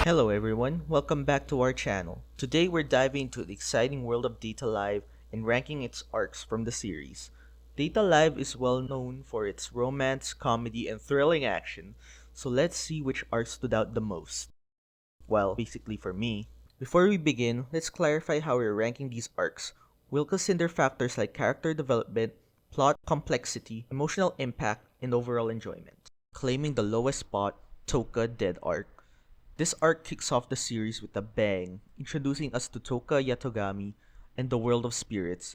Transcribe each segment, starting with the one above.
Hello everyone, welcome back to our channel. Today we're diving into the exciting world of Data Live and ranking its arcs from the series. Data Live is well known for its romance, comedy, and thrilling action, so let's see which arc stood out the most. Well, basically for me. Before we begin, let's clarify how we're ranking these arcs. We'll consider factors like character development, plot complexity, emotional impact, and overall enjoyment. Claiming the lowest spot, Tohka Dead Arc. This arc kicks off the series with a bang, introducing us to Tohka Yatogami and the world of spirits.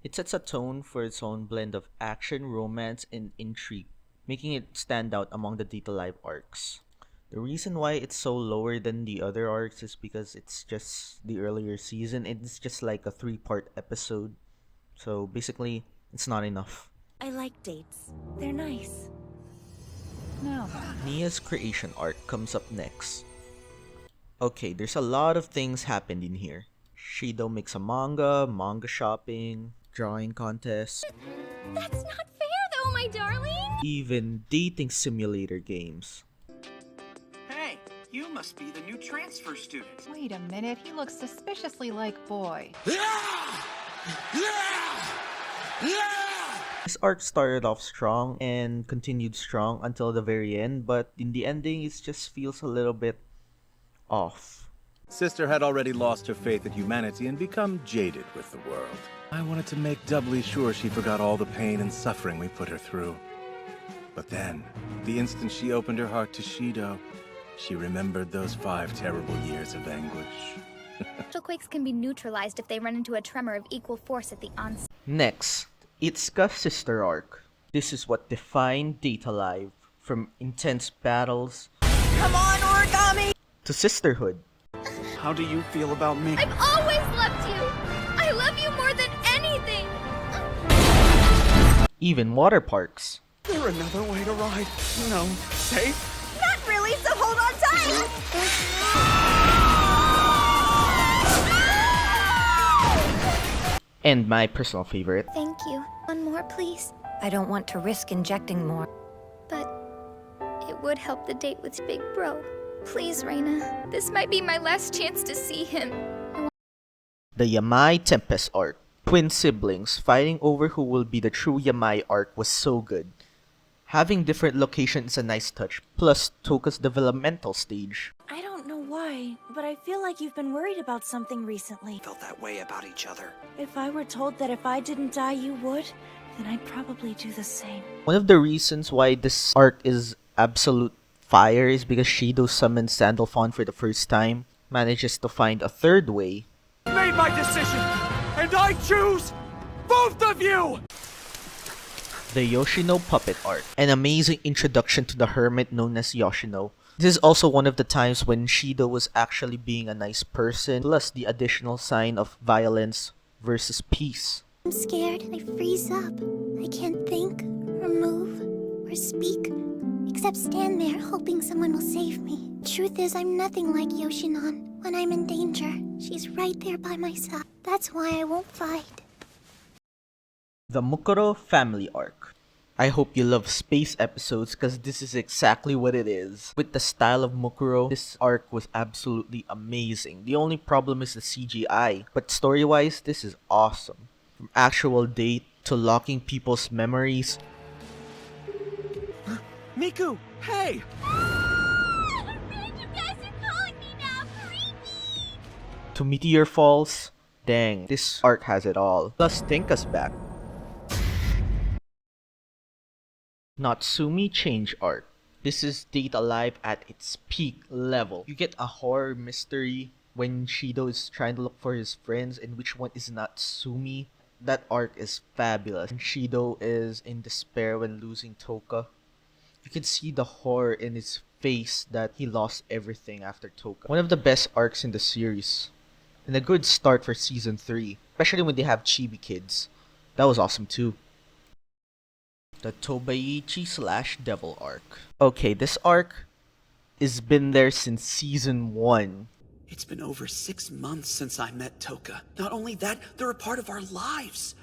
It sets a tone for its own blend of action, romance, and intrigue, making it stand out among the Data Live arcs. The reason why it's so lower than the other arcs is because it's just the earlier season and it's just like a 3-part episode. So basically, it's not enough. I like dates. They're nice. Now Nia's Creation Arc comes up next. Okay, there's a lot of things happened in here. Shido makes a manga shopping, drawing contest, that's not fair though, my darling! even dating simulator games. Hey, you must be the new transfer student. Wait a minute, he looks suspiciously like boy. This arc started off strong and continued strong until the very end, but in the ending it just feels a little bit off. Sister had already lost her faith in humanity and become jaded with the world. I wanted to make doubly sure she forgot all the pain and suffering we put her through. But then, the instant she opened her heart to Shido, she remembered those 5 terrible years of anguish. Quakes can be neutralized if they run into a tremor of equal force at the onset. Next, Isuka Sister Arc. This is what defined Data Live, from intense battles Come on, origami! to sisterhood. How do you feel about me? I've always loved you! I love you more than anything! Even water parks. Is there another way to ride? No, safe? Not really, so hold on tight! And my personal favorite, Thank you. One more, please. I don't want to risk injecting more. But it would help the date with Big Bro. Please, Reina. This might be my last chance to see him. the Yamai Tempest Arc. Twin siblings fighting over who will be the true Yamai arc was so good. Having different locations is a nice touch, plus Tohka's developmental stage. I don't know why, but I feel like you've been worried about something recently. Felt that way about each other. If I were told that if I didn't die you would, then I'd probably do the same. One of the reasons why this arc is absolute fire is because Shido summons Sandalphon for the first time, manages to find a third way, Made my decision, and I choose both of you! the Yoshino Puppet Arc, an amazing introduction to the hermit known as Yoshino. This is also one of the times when Shido was actually being a nice person, plus the additional sign of violence versus peace. I'm scared. I freeze up. I can't think, or move, or speak, except stand there hoping someone will save me. Truth is, I'm nothing like Yoshinon. When I'm in danger, she's right there by my side. That's why I won't fight. The Mukuro Family Arc. I hope you love space episodes because this is exactly what it is. With the style of Mukuro, this arc was absolutely amazing. The only problem is the CGI, but story-wise, this is awesome. From actual date to locking people's memories, Miku, hey! You guys are calling me now, creepy! to meteor falls. Dang, this arc has it all. Plus, Tenka's back. Natsumi Change Arc. This is Data Live at its peak level. You get a horror mystery when Shido is trying to look for his friends and which one is Natsumi. That arc is fabulous. And Shido is in despair when losing Tohka. You can see the horror in his face that he lost everything after Tohka. One of the best arcs in the series. And a good start for Season 3. Especially when they have chibi kids. That was awesome too. The Tobaichi / Devil Arc. Okay, this arc has been there since Season 1. It's been over 6 months since I met Tohka. Not only that, they're a part of our lives.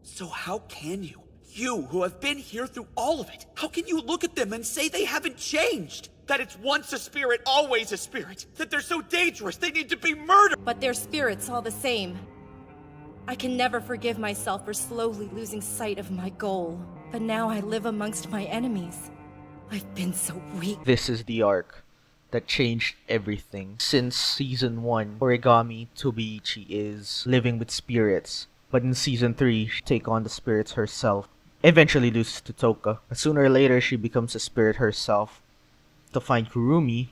So how can you who have been here through all of it, how can you look at them and say they haven't changed? That it's once a spirit, always a spirit. That they're so dangerous, they need to be murdered. But they're spirits all the same. I can never forgive myself for slowly losing sight of my goal. But now I live amongst my enemies. I've been so weak. This is the arc that changed everything. Since season 1, Origami Tobaichi is living with spirits. But in season 3, she takes on the spirits herself. Eventually loses to Tohka. But sooner or later, she becomes a spirit herself. To find Kurumi,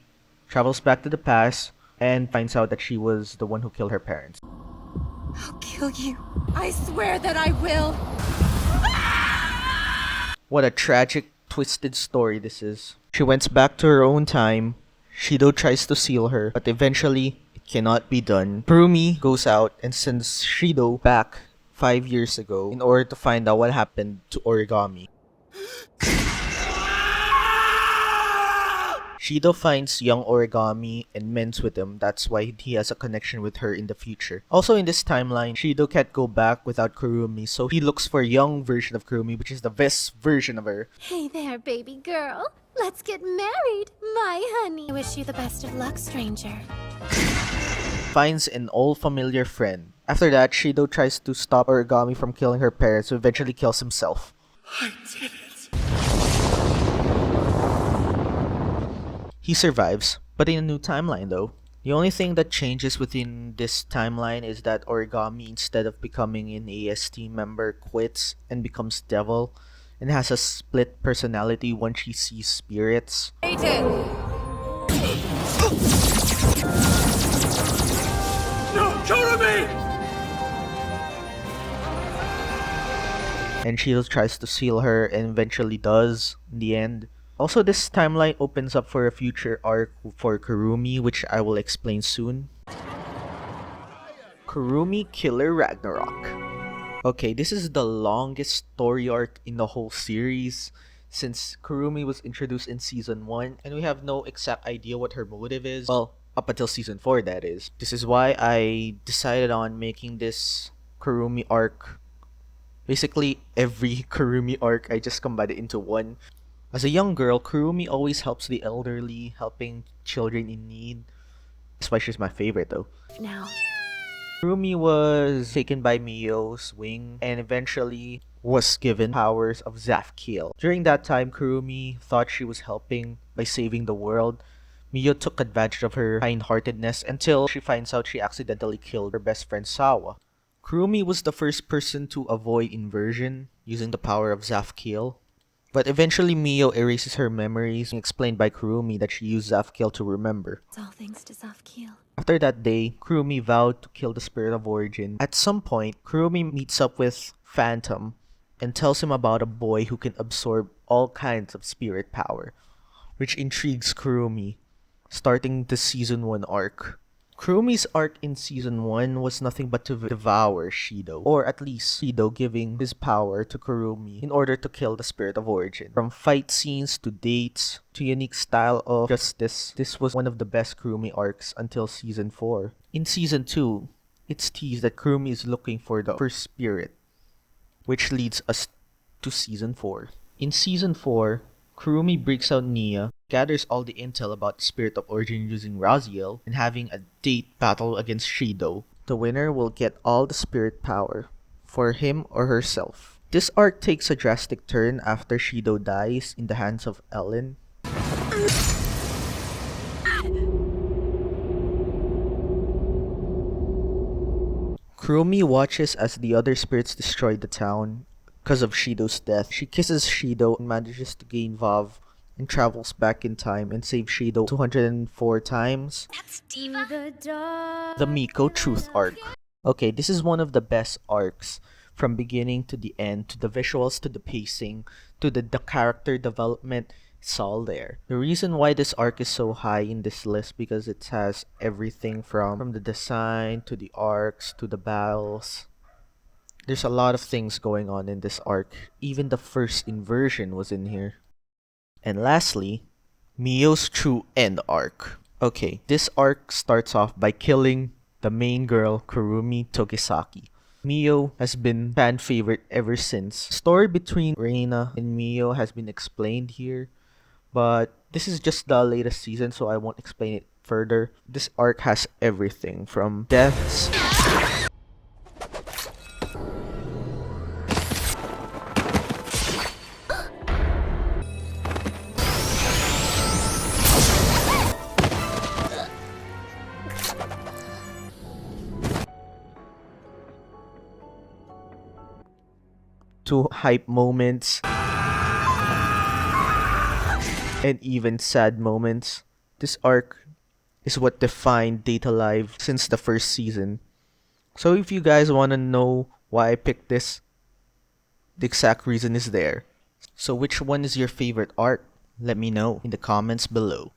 travels back to the past, and finds out that she was the one who killed her parents. I'll kill you. I swear that I will. What a tragic, twisted story this is. She went back to her own time. Shido tries to seal her, but eventually, it cannot be done. Kurumi goes out and sends Shido back 5 years ago in order to find out what happened to Origami. Shido finds young Origami and mends with him. That's why he has a connection with her in the future. Also in this timeline, Shido can't go back without Kurumi, so he looks for a young version of Kurumi, which is the best version of her. Hey there, baby girl. Let's get married, my honey. I wish you the best of luck, stranger. Finds an old familiar friend. After that, Shido tries to stop Origami from killing her parents, who eventually kills himself. I did it. He survives, but in a new timeline though. The only thing that changes within this timeline is that Origami, instead of becoming an AST member, quits and becomes devil, and has a split personality once she sees spirits. Aiden! No, Kurumi! And Shield tries to seal her and eventually does in the end. Also, this timeline opens up for a future arc for Kurumi, which I will explain soon. Kurumi Killer Ragnarok. Okay, this is the longest story arc in the whole series since Kurumi was introduced in season 1 and we have no exact idea what her motive is. Well, up until season 4 that is. This is why I decided on making this Kurumi arc. Basically, every Kurumi arc, I just combined it into one. As a young girl, Kurumi always helps the elderly, helping children in need. That's why she's my favorite though. Now. Kurumi was taken by Mio's wing and eventually was given powers of Zafkiel. During that time, Kurumi thought she was helping by saving the world. Mio took advantage of her kind-heartedness until she finds out she accidentally killed her best friend Sawa. Kurumi was the first person to avoid inversion using the power of Zafkiel. But eventually Mio erases her memories, explained by Kurumi that she used Zafkiel to remember. It's all thanks to Zafkiel. After that day, Kurumi vowed to kill the Spirit of Origin. At some point, Kurumi meets up with Phantom and tells him about a boy who can absorb all kinds of spirit power, which intrigues Kurumi, starting the Season 1 arc. Kurumi's arc in Season 1 was nothing but to devour Shido, or at least Shido giving his power to Kurumi in order to kill the Spirit of Origin. From fight scenes to dates to unique style of justice, this was one of the best Kurumi arcs until Season 4. In Season 2, it's teased that Kurumi is looking for the first spirit, which leads us to Season 4. In Season 4, Kurumi breaks out Nia, gathers all the intel about the Spirit of Origin using Raziel, and having a date battle against Shido. The winner will get all the spirit power, for him or herself. This arc takes a drastic turn after Shido dies in the hands of Ellen. Kurumi watches as the other spirits destroy the town. Because of Shido's death, she kisses Shido and manages to gain Vav and travels back in time and saves Shido 204 times. That's Diva. The Miku Truth Arc. Okay, this is one of the best arcs. From beginning to the end, to the visuals, to the pacing, to the character development, it's all there. The reason why this arc is so high in this list because it has everything from the design, to the arcs, to the battles. There's a lot of things going on in this arc. Even the first inversion was in here. And lastly, Mio's True End Arc. Okay, this arc starts off by killing the main girl, Kurumi Togisaki. Mio has been fan favorite ever since. Story between Reina and Mio has been explained here, but This is just the latest season, so I won't explain it further. This arc has everything from deaths to hype moments and even sad moments. This arc is what defined Data Live since the first season. So if you guys want to know why I picked this, the exact reason is there. So which one is your favorite arc? Let me know in the comments below.